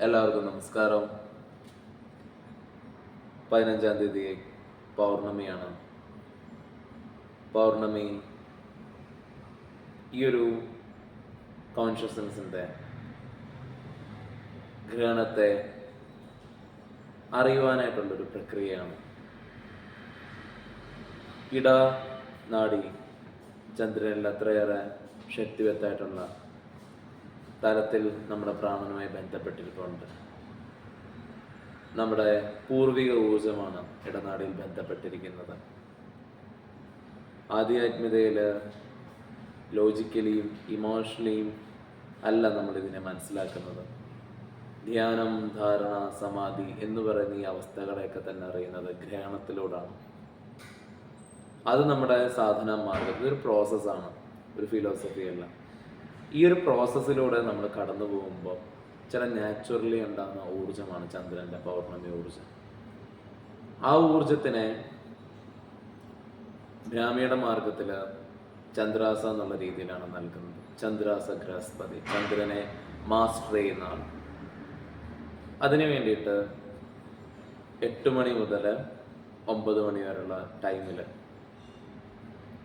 എല്ലാവർക്കും നമസ്കാരം. 15-ാം തീയതി പൗർണമിയാണ്. പൗർണമി ഈ ഒരു കോൺഷ്യസ്നസിൻ്റെ ഗ്രഹണത്തെ അറിയുവാനായിട്ടുള്ളൊരു പ്രക്രിയയാണ്. നാഡി ചന്ദ്രനിൽ അത്രയേറെ ശക്തിവത്തായിട്ടുള്ള തലത്തിൽ നമ്മുടെ പ്രാണനുമായി ബന്ധപ്പെട്ടിരിപ്പുണ്ട്. നമ്മുടെ പൂർവിക ഊർജമാണ് ഇടനാടിയിൽ ബന്ധപ്പെട്ടിരിക്കുന്നത്. ആധ്യാത്മികതയിൽ ലോജിക്കലിയും ഇമോഷണലിയും അല്ല നമ്മളിതിനെ മനസ്സിലാക്കുന്നത്. ധ്യാനം, ധാരണ, സമാധി എന്ന് പറയുന്ന ഈ അവസ്ഥകളെയൊക്കെ തന്നെ അറിയുന്നത് ഗ്രഹണത്തിലൂടെയാണ്. അത് നമ്മുടെ സാധനാ മാർഗം, ഇതൊരു പ്രോസസ്സാണ്, ഒരു ഫിലോസഫിയല്ല. ഈ ഒരു പ്രോസസ്സിലൂടെ നമ്മൾ കടന്നു പോകുമ്പോൾ ചില നാച്ചുറലി ഉണ്ടാകുന്ന ഊർജമാണ് ചന്ദ്രൻ്റെ പൗർണമി ഊർജം. ആ ഊർജത്തിനെ ഗ്രാമീണ മാർഗത്തിൽ ചന്ദ്രാസ എന്നുള്ള രീതിയിലാണ് നൽകുന്നത്. ചന്ദ്രാസ ഗ്രഹസ്പതി, ചന്ദ്രനെ മാസ്റ്റർ ചെയ്യുന്ന ആൾ. അതിനു വേണ്ടിയിട്ട് 8 മണി മുതൽ 9 മണി വരെയുള്ള ടൈമിൽ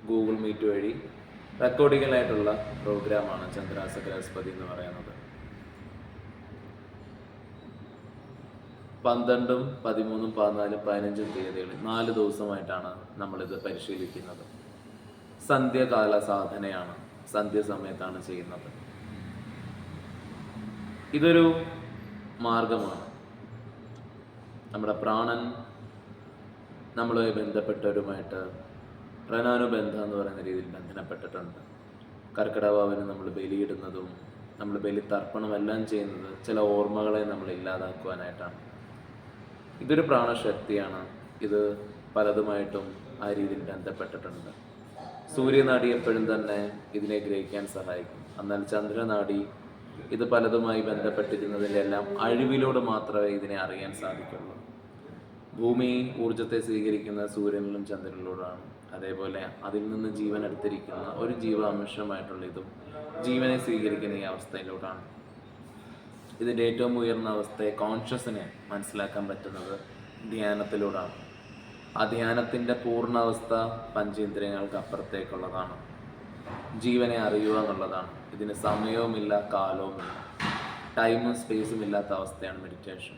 ഗൂഗിൾ മീറ്റ് വഴി റെക്കോർഡിങ്ങലായിട്ടുള്ള പ്രോഗ്രാമാണ് ചന്ദ്രാസ ഗ്രഹസ്പതി എന്ന് പറയുന്നത്. 12, 13, 14, 15 തീയതികളിൽ 4 ദിവസമായിട്ടാണ് നമ്മളിത് പരിശീലിക്കുന്നത്. സന്ധ്യകാല സാധനയാണ്, സന്ധ്യ സമയത്താണ് ചെയ്യുന്നത്. ഇതൊരു മാർഗമാണ്. നമ്മുടെ പ്രാണൻ നമ്മളുമായി ബന്ധപ്പെട്ടവരുമായിട്ട് പ്രണാനുബന്ധം എന്ന് പറയുന്ന രീതിയിൽ ബന്ധനപ്പെട്ടിട്ടുണ്ട്. കർക്കിടവാവിന് നമ്മൾ ബലിയിടുന്നതും നമ്മൾ ബലിതർപ്പണം എല്ലാം ചെയ്യുന്നത് ചില ഓർമ്മകളെ നമ്മൾ ഇല്ലാതാക്കുവാനായിട്ടാണ്. ഇതൊരു പ്രാണശക്തിയാണ്. ഇത് പലതുമായിട്ടും ആ രീതിയിൽ ബന്ധപ്പെട്ടിട്ടുണ്ട്. സൂര്യനാഡി എപ്പോഴും തന്നെ ഇതിനെ ഗ്രഹിക്കാൻ സഹായിക്കും. എന്നാൽ ചന്ദ്രനാഡി ഇത് പലതുമായി ബന്ധപ്പെട്ടിരുന്നതിൻ്റെ എല്ലാം അഴിവിലൂടെ മാത്രമേ ഇതിനെ അറിയാൻ സാധിക്കുള്ളൂ. ഭൂമി ഊർജത്തെ സ്വീകരിക്കുന്ന സൂര്യനിലും ചന്ദ്രനിലൂടെയാണ്. അതേപോലെ അതിൽ നിന്ന് ജീവൻ എടുത്തിരിക്കുന്ന ഒരു ജീവാംശമായിട്ടുള്ള ഇതും ജീവനെ സ്വീകരിക്കുന്ന ഈ അവസ്ഥയിലൂടെയാണ്. ഇതിൻ്റെ ഏറ്റവും ഉയർന്ന അവസ്ഥയെ, കോൺഷ്യസിനെ മനസ്സിലാക്കാൻ പറ്റുന്നത് ധ്യാനത്തിലൂടെയാണ്. ആ ധ്യാനത്തിൻ്റെ പൂർണ്ണാവസ്ഥ പഞ്ചേന്ദ്രിയങ്ങൾക്ക് അപ്പുറത്തേക്കുള്ളതാണ്. ജീവനെ അറിയുക എന്നുള്ളതാണ്. ഇതിന് സമയവുമില്ല, കാലവുമില്ല, ടൈമും സ്പേസും ഇല്ലാത്ത അവസ്ഥയാണ് മെഡിറ്റേഷൻ.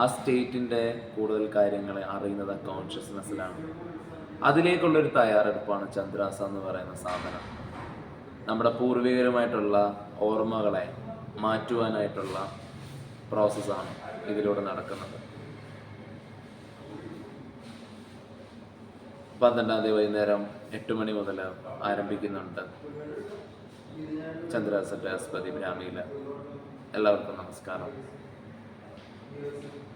ആ സ്റ്റേറ്റിൻ്റെ കൂടുതൽ കാര്യങ്ങളെ അറിയുന്നത് കോൺഷ്യസ്നെസ്സിലാണ്. അതിലേക്കുള്ളൊരു തയ്യാറെടുപ്പാണ് ചന്ദ്രാസ എന്ന് പറയുന്ന സാധനം. നമ്മുടെ പൂർവികരുമായിട്ടുള്ള ഓർമ്മകളെ മാറ്റുവാനായിട്ടുള്ള പ്രോസസ്സാണ് ഇതിലൂടെ നടക്കുന്നത്. 12-ാം തീയതി വൈകുന്നേരം 8 മണി മുതൽ ആരംഭിക്കുന്നുണ്ട് ചന്ദ്രാസ ഗ്രഹസ്പതി ബ്രാഹ്മിയിൽ. എല്ലാവർക്കും നമസ്കാരം.